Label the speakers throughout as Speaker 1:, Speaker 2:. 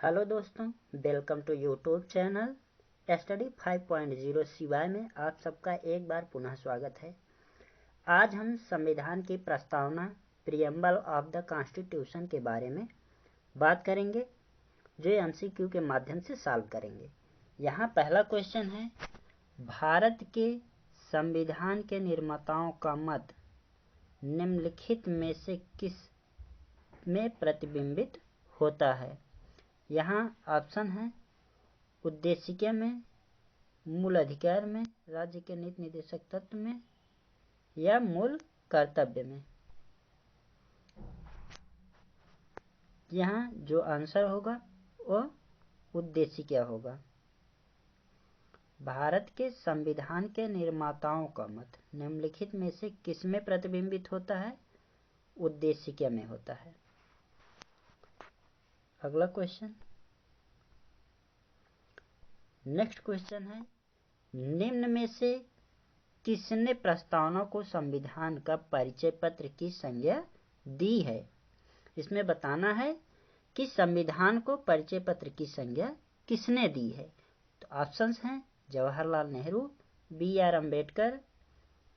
Speaker 1: Hello दोस्तों, welcome to YouTube channel study 5.0 सिवाय में आप सबका एक बार पुनः स्वागत है। आज हम संविधान की प्रस्तावना प्रीएम्बल ऑफ द कॉन्स्टिट्यूशन के बारे में बात करेंगे, जो एमसीक्यू के माध्यम से सॉल्व करेंगे। यहाँ पहला क्वेश्चन है, भारत के संविधान के निर्माताओं का मत निम्नलिखित में से किस में प्रतिबिंबित होता है? यहाँ ऑप्शन है उद्देशिका में, मूल अधिकार में, राज्य के नीति निर्देशक तत्व में या मूल कर्तव्य में। यहाँ जो आंसर होगा वो उद्देशिका होगा। भारत के संविधान के निर्माताओं का मत निम्नलिखित में से किस में प्रतिबिंबित होता है? उद्देशिका में होता है। अगला क्वेश्चन, नेक्स्ट क्वेश्चन है, निम्न में से किसने प्रस्तावना को संविधान का परिचय पत्र की संज्ञा दी है? इसमें बताना है कि संविधान को परिचय पत्र की संज्ञा किसने दी है। तो ऑप्शंस हैं Jawaharlal Nehru, B R. Ambedkar,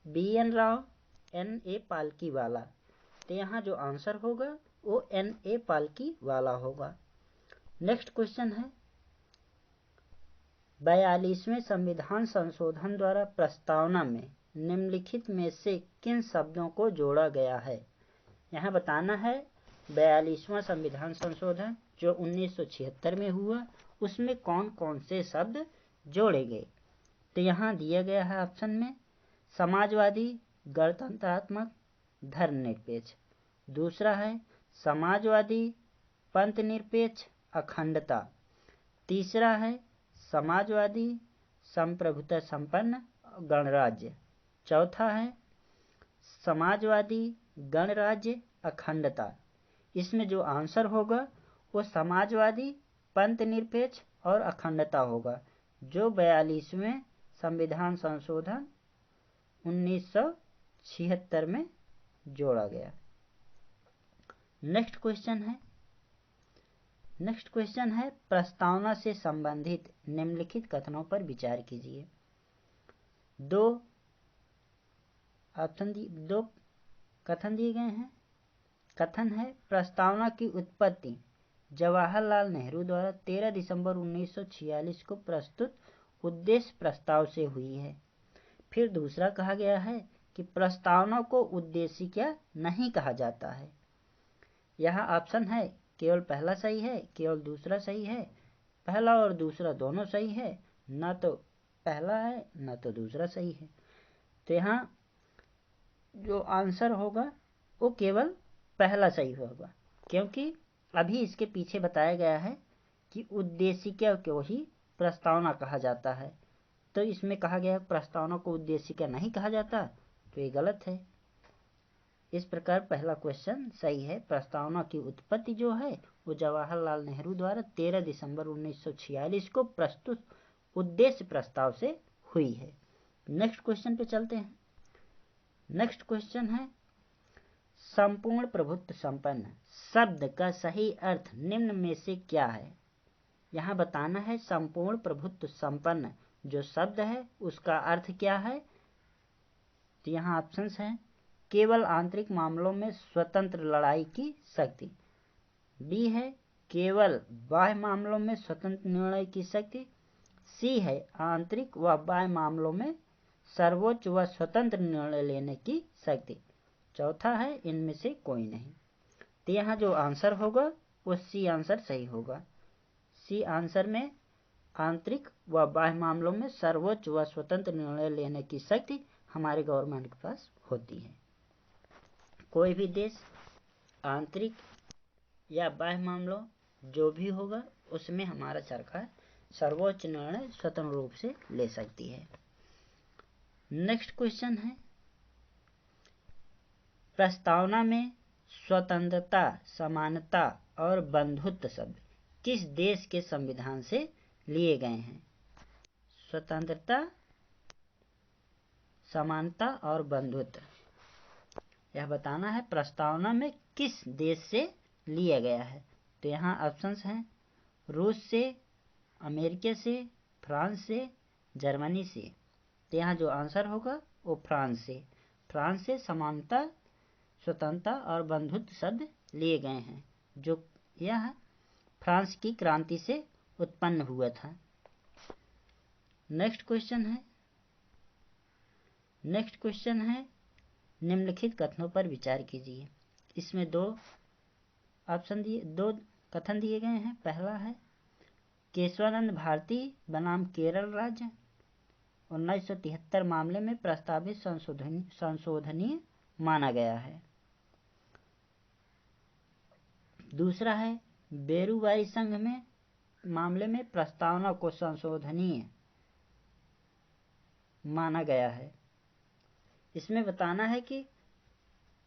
Speaker 1: B N. Rao, N.A. Palkhivala. तो यहाँ जो आंसर होगा वो N.A. पालकीवाला होगा। नेक्स्ट क्वेश्चन है, 42वें संविधान संशोधन द्वारा प्रस्तावना में निम्नलिखित में से किन शब्दों को जोड़ा गया है? यहाँ बताना है 42वां संविधान संशोधन जो 1976 में हुआ, उसमें कौन कौन से शब्द जोड़े गए। तो यहाँ दिया गया है ऑप्शन में समाजवादी, गणतंत्रात्मक, धर्मनिरपेक्ष। दूसरा है समाजवादी, पंथनिरपेक्ष, अखंडता। तीसरा है समाजवादी, संप्रभुता संपन्न, गणराज्य। चौथा है समाजवादी, गणराज्य, अखंडता। इसमें जो आंसर होगा वो समाजवादी, पंथनिरपेक्ष और अखंडता होगा, जो 42वें संविधान संशोधन 1976 में जोड़ा गया। नेक्स्ट क्वेश्चन है प्रस्तावना से संबंधित निम्नलिखित कथनों पर विचार कीजिए। दो कथन दिए गए हैं। कथन है, प्रस्तावना की उत्पत्ति जवाहरलाल नेहरू द्वारा 13 दिसंबर 1946 को प्रस्तुत उद्देश्य प्रस्ताव से हुई है। फिर दूसरा कहा गया है कि प्रस्तावना को उद्देशिका नहीं कहा जाता है। यहाँ ऑप्शन है केवल पहला सही है, केवल दूसरा सही है, पहला और दूसरा दोनों सही है, न तो पहला है न तो दूसरा सही है। तो यहाँ जो आंसर होगा वो केवल पहला सही होगा, क्योंकि अभी इसके पीछे बताया गया है कि उद्देशिका को ही प्रस्तावना कहा जाता है। तो इसमें कहा गया प्रस्तावना को उद्देशिका नहीं कहा जाता, तो ये गलत है। इस प्रकार पहला क्वेश्चन सही है। प्रस्तावना की उत्पत्ति जो है वो जवाहरलाल नेहरू द्वारा 13 दिसंबर 1946 को प्रस्तुत उद्देश्य प्रस्ताव से हुई है। नेक्स्ट क्वेश्चन पे चलते हैं। नेक्स्ट क्वेश्चन है, संपूर्ण प्रभुत्व संपन्न शब्द का सही अर्थ निम्न में से क्या है? यहाँ बताना है संपूर्ण प्रभुत्व संपन्न जो शब्द है उसका अर्थ क्या है। तो यहाँ ऑप्शंस हैं केवल आंतरिक मामलों में स्वतंत्र लड़ाई की शक्ति, बी है केवल बाह्य मामलों में स्वतंत्र निर्णय की शक्ति, सी है आंतरिक व बाह्य मामलों में सर्वोच्च व स्वतंत्र निर्णय लेने की शक्ति, चौथा है इनमें से कोई नहीं। तो यहाँ जो आंसर होगा वो सी आंसर सही होगा। सी आंसर में आंतरिक व बाह्य मामलों में सर्वोच्च व स्वतंत्र निर्णय लेने की शक्ति हमारे गवर्नमेंट के पास होती है। कोई भी देश आंतरिक या बाह्य मामलों जो भी होगा उसमें हमारा सरकार सर्वोच्च निर्णय स्वतंत्र रूप से ले सकती है। नेक्स्ट क्वेश्चन है, प्रस्तावना में स्वतंत्रता, समानता और बंधुत्व शब्द किस देश के संविधान से लिए गए हैं? स्वतंत्रता, समानता और बंधुत्व, यह बताना है प्रस्तावना में किस देश से लिया गया है। तो यहाँ ऑप्शंस हैं रूस से, अमेरिका से, फ्रांस से, जर्मनी से। तो यहाँ जो आंसर होगा वो फ्रांस से। फ्रांस से समानता, स्वतंत्रता और बंधुत्व शब्द लिए गए हैं, जो यह फ्रांस की क्रांति से उत्पन्न हुआ था। नेक्स्ट क्वेश्चन है निम्नलिखित कथनों पर विचार कीजिए। इसमें दो कथन दिए गए हैं। पहला है केशवानंद भारती बनाम केरल राज्य 1973 मामले में प्रस्तावित संशोधनीय माना गया है। दूसरा है बेरूबाई संघ में मामले में प्रस्तावना को संशोधनीय माना गया है। इसमें बताना है कि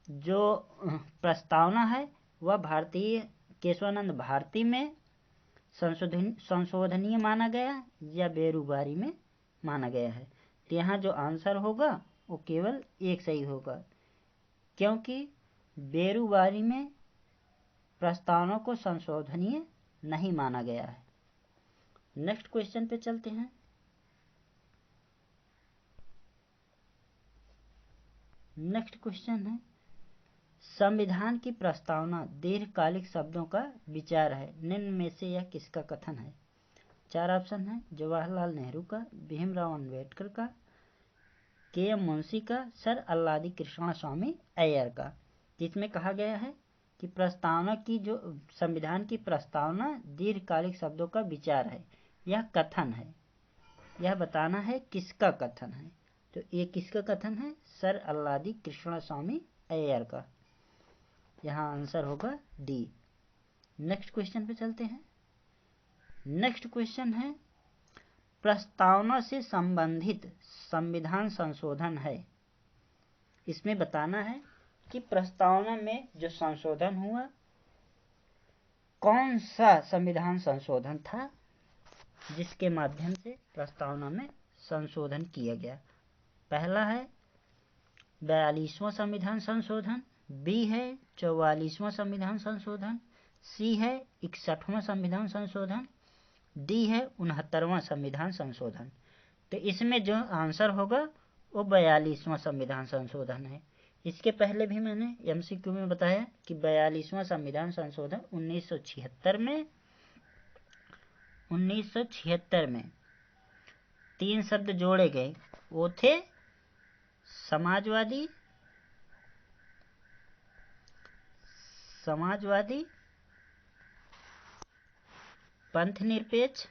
Speaker 1: जो प्रस्तावना है वह भारतीय केशवानंद भारती में संशोधनीय माना गया या बेरूबारी में माना गया है। तो यहाँ जो आंसर होगा वो केवल एक सही होगा, क्योंकि बेरूबारी में प्रस्तावना को संशोधनीय नहीं माना गया है। नेक्स्ट क्वेश्चन पे चलते हैं। नेक्स्ट क्वेश्चन है संविधान की प्रस्तावना दीर्घकालिक शब्दों का विचार है, निम्न में से यह किसका कथन है? 4 ऑप्शन है जवाहरलाल नेहरू का, भीमराव अंबेडकर का, के.एम. मुंशी का, सर अल्लादी कृष्णस्वामी अय्यर का। जिसमें कहा गया है कि प्रस्तावना की जो संविधान की प्रस्तावना दीर्घकालिक शब्दों का विचार है, यह कथन है। यह बताना है किसका कथन है। तो ये किसका कथन है? सर अल्लादी कृष्णस्वामी अय्यर का। यहाँ आंसर होगा डी। नेक्स्ट क्वेश्चन पे चलते हैं। नेक्स्ट क्वेश्चन है प्रस्तावना से संबंधित संविधान संशोधन है। इसमें बताना है कि प्रस्तावना में जो संशोधन हुआ कौन सा संविधान संशोधन था जिसके माध्यम से प्रस्तावना में संशोधन किया गया। पहला है 42वां संविधान संशोधन, बी है 44वां संविधान संशोधन, सी है 61वां संविधान संशोधन, डी है 69वां संविधान संशोधन। तो इसमें जो आंसर होगा वो 42वां संविधान संशोधन है। इसके पहले भी मैंने एमसीक्यू में बताया कि 42वां संविधान संशोधन 1976 में 3 शब्द जोड़े गए, वो थे समाजवादी, पंथनिरपेक्ष,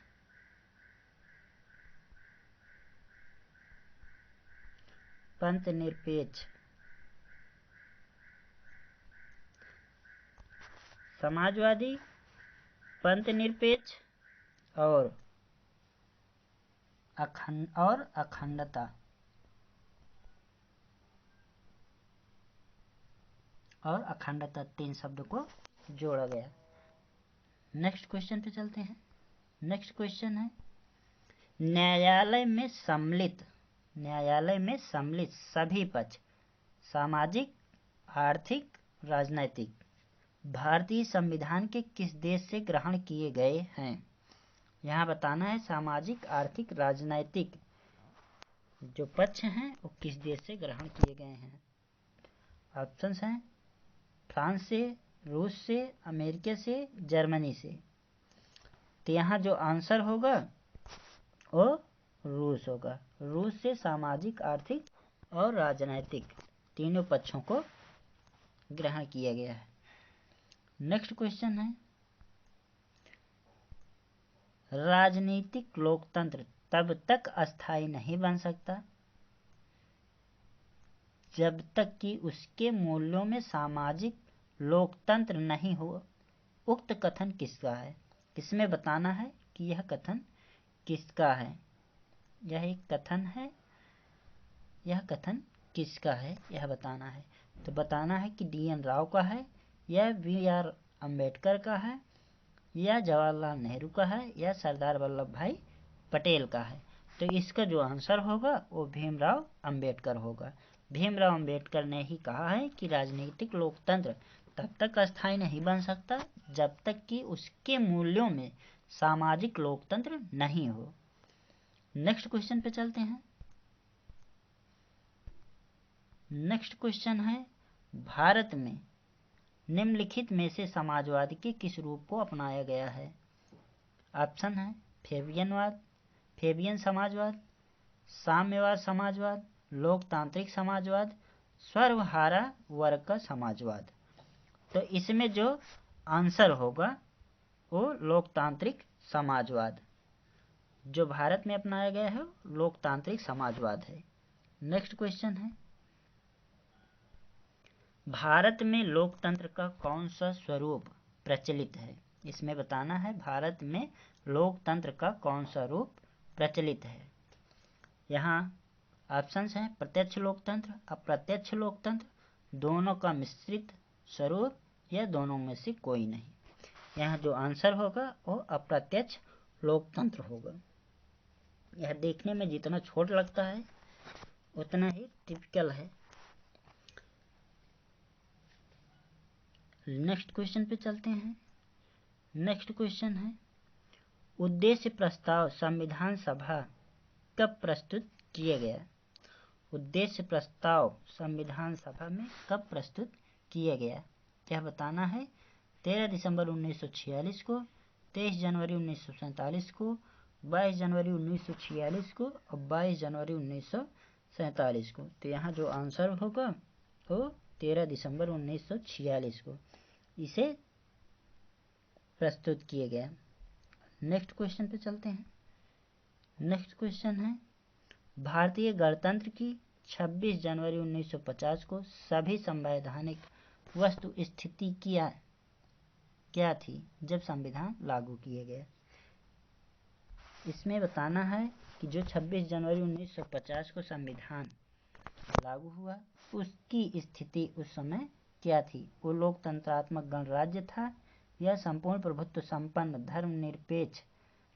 Speaker 1: समाजवादी, पंथनिरपेक्ष और अखंडता। और अखंडता 3 शब्द को जोड़ा गया। नेक्स्ट क्वेश्चन पे चलते हैं। नेक्स्ट क्वेश्चन है न्यायालय में सम्मिलित सभी पक्ष सामाजिक, आर्थिक, राजनैतिक भारतीय संविधान के किस देश से ग्रहण किए गए हैं? यहाँ बताना है सामाजिक, आर्थिक, राजनैतिक जो पक्ष हैं वो किस देश से ग्रहण किए गए हैं। ऑप्शंस हैं फ्रांस से, रूस से, अमेरिका से, जर्मनी से। तो यहाँ जो आंसर होगा वो रूस होगा। रूस से सामाजिक, आर्थिक और राजनैतिक तीनों पक्षों को ग्रहण किया गया है। नेक्स्ट क्वेश्चन है राजनीतिक लोकतंत्र तब तक अस्थायी नहीं बन सकता जब तक कि उसके मूल्यों में सामाजिक लोकतंत्र नहीं हो। उक्त कथन किसका है? इसमें बताना है कि यह कथन किसका है। यह एक कथन है, यह कथन किसका है यह बताना है। तो बताना है कि डी.एन. राव का है, या बी.आर. अम्बेडकर का है, या जवाहरलाल नेहरू का है, या सरदार वल्लभ भाई पटेल का है। तो इसका जो आंसर होगा वो भीमराव अंबेडकर होगा। भीमराव अंबेडकर ने ही कहा है कि राजनीतिक लोकतंत्र तब तक अस्थायी नहीं बन सकता जब तक कि उसके मूल्यों में सामाजिक लोकतंत्र नहीं हो। नेक्स्ट क्वेश्चन पे चलते हैं। नेक्स्ट क्वेश्चन है, भारत में निम्नलिखित में से समाजवाद के किस रूप को अपनाया गया है? ऑप्शन है फेबियनवाद, फेबियन समाजवाद, साम्यवाद समाजवाद, लोकतांत्रिक समाजवाद, सर्वहारा वर्ग का समाजवाद। तो इसमें जो आंसर होगा वो लोकतांत्रिक समाजवाद, जो भारत में अपनाया गया है लोकतांत्रिक समाजवाद है। नेक्स्ट क्वेश्चन है, भारत में लोकतंत्र का कौन सा स्वरूप प्रचलित है? इसमें बताना है भारत में लोकतंत्र का कौन सा रूप प्रचलित है। यहाँ ऑप्शंस हैं प्रत्यक्ष लोकतंत्र, अप्रत्यक्ष लोकतंत्र, दोनों का मिश्रित स्वरूप या दोनों में से कोई नहीं। यहाँ जो आंसर होगा वो अप्रत्यक्ष लोकतंत्र होगा। यह देखने में जितना छोटा लगता है उतना ही टिपिकल है। नेक्स्ट क्वेश्चन पे चलते हैं। नेक्स्ट क्वेश्चन है, उद्देश्य प्रस्ताव संविधान सभा कब प्रस्तुत किया गया? उद्देश्य प्रस्ताव संविधान सभा में कब प्रस्तुत किया गया? यह बताना है 13 दिसंबर 1946 को, 23 जनवरी 1947 को, 22 जनवरी 1946 को और 22 जनवरी 1947 को। तो यहाँ जो आंसर होगा वो 13 दिसंबर 1946 को इसे प्रस्तुत किया गया। नेक्स्ट क्वेश्चन पे चलते हैं। नेक्स्ट क्वेश्चन है, भारतीय गणतंत्र की 26 जनवरी 1950 को सभी संवैधानिक वस्तु स्थिति क्या थी जब संविधान लागू किए गए? इसमें बताना है कि जो 26 जनवरी 1950 को संविधान लागू हुआ उसकी स्थिति उस समय क्या थी? वो लोकतंत्रात्मक गणराज्य था या संपूर्ण प्रभुत्व संपन्न धर्मनिरपेक्ष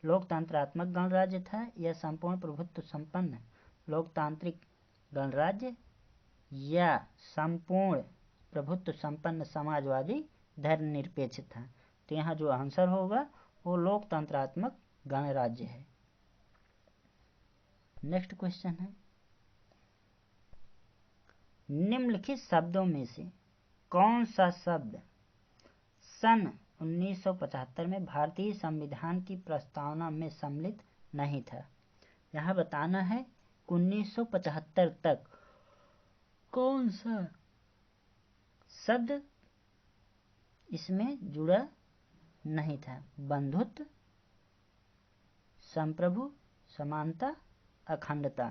Speaker 1: लोकतंत्रात्मक गणराज्य था या संपूर्ण प्रभुत्व संपन्न लोकतांत्रिक गणराज्य या संपूर्ण प्रभुत्व संपन्न समाजवादी धर्मनिरपेक्ष था? तो यहाँ जो आंसर होगा वो लोकतंत्रात्मक गणराज्य है। नेक्स्ट क्वेश्चन है, निम्नलिखित शब्दों में से कौन सा शब्द सन 1975 में भारतीय संविधान की प्रस्तावना में सम्मिलित नहीं था? यहाँ बताना है 1975 तक कौन सा शब्द इसमें जुड़ा नहीं था। बंधुत्व, संप्रभु, समानता, अखंडता।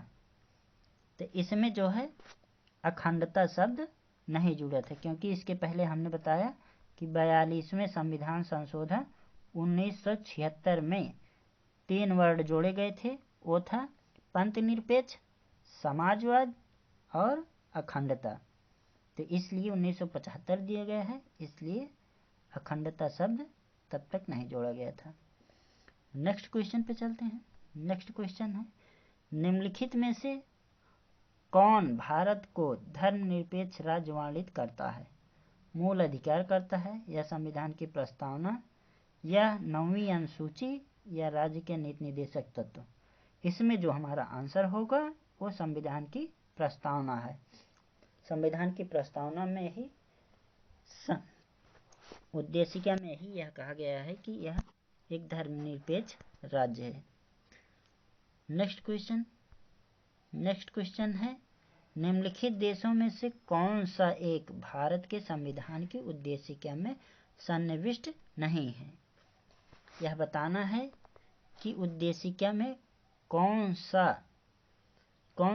Speaker 1: तो इसमें जो है अखंडता शब्द नहीं जुड़ा था, क्योंकि इसके पहले हमने बताया कि 42वें संविधान संशोधन 1976 में 3 वर्ड जोड़े गए थे। वो था पंथ निरपेक्ष, समाजवाद और अखंडता। तो इसलिए 1975 दिया गया है, इसलिए अखंडता शब्द तब तक नहीं जोड़ा गया था। नेक्स्ट क्वेश्चन पे चलते हैं। नेक्स्ट क्वेश्चन है, निम्नलिखित में से कौन भारत को धर्मनिरपेक्ष राज्य वर्णित करता है? मूल अधिकार करता है या संविधान की प्रस्तावना या 9वीं अनुसूची या राज्य के नीति निर्देशक तत्व? इसमें जो हमारा आंसर होगा वो संविधान की प्रस्तावना है। संविधान की प्रस्तावना में ही उद्देशिका में ही यह कहा गया है कि यह एक धर्मनिरपेक्ष राज्य है। नेक्स्ट क्वेश्चन है, निम्नलिखित देशों में से कौन सा एक भारत के संविधान की उद्देशिका में सन्निविष्ट नहीं है? यह बताना है कि उद्देशिका में कौन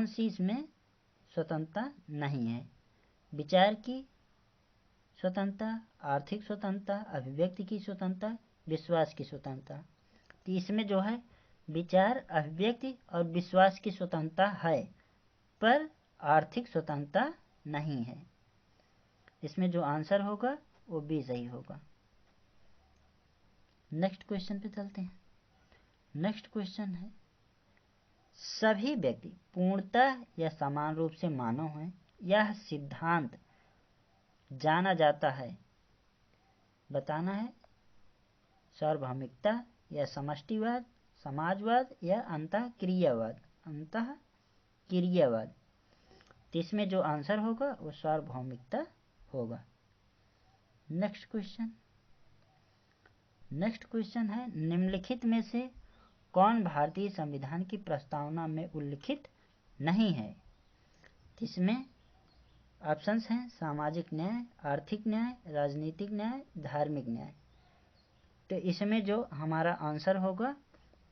Speaker 1: सी इसमें स्वतंत्रता नहीं है। विचार की स्वतंत्रता, आर्थिक स्वतंत्रता, अभिव्यक्ति की स्वतंत्रता, विश्वास की स्वतंत्रता। तो इसमें जो है विचार, अभिव्यक्ति और विश्वास की स्वतंत्रता है, पर आर्थिक स्वतंत्रता नहीं है। इसमें जो आंसर होगा वो भी सही होगा। नेक्स्ट क्वेश्चन पे चलते हैं। नेक्स्ट क्वेश्चन है, सभी व्यक्ति पूर्णतः या समान रूप से मानव हैं, यह सिद्धांत जाना जाता है। बताना है सार्वभौमिकता, या समष्टिवाद, समाजवाद या अंतःक्रियावाद। अंतःक्रियावाद। तो इसमें जो आंसर होगा वो सार्वभौमिकता होगा। नेक्स्ट क्वेश्चन है, निम्नलिखित में से कौन भारतीय संविधान की प्रस्तावना में उल्लिखित नहीं है? इसमें ऑप्शंस हैं सामाजिक न्याय, आर्थिक न्याय, राजनीतिक न्याय, धार्मिक न्याय। तो इसमें जो हमारा आंसर होगा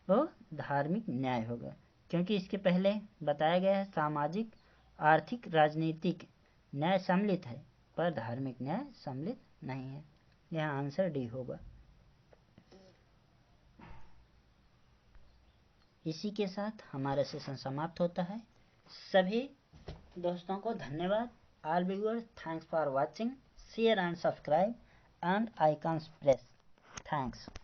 Speaker 1: वो धार्मिक न्याय होगा, क्योंकि इसके पहले बताया गया है सामाजिक, आर्थिक, राजनीतिक न्याय सम्मिलित है पर धार्मिक न्याय सम्मिलित नहीं है। यहाँ आंसर डी होगा। इसी के साथ हमारा सेशन समाप्त होता है। सभी दोस्तों को धन्यवाद। All viewers, thanks for watching. Share and subscribe and icons press. Thanks.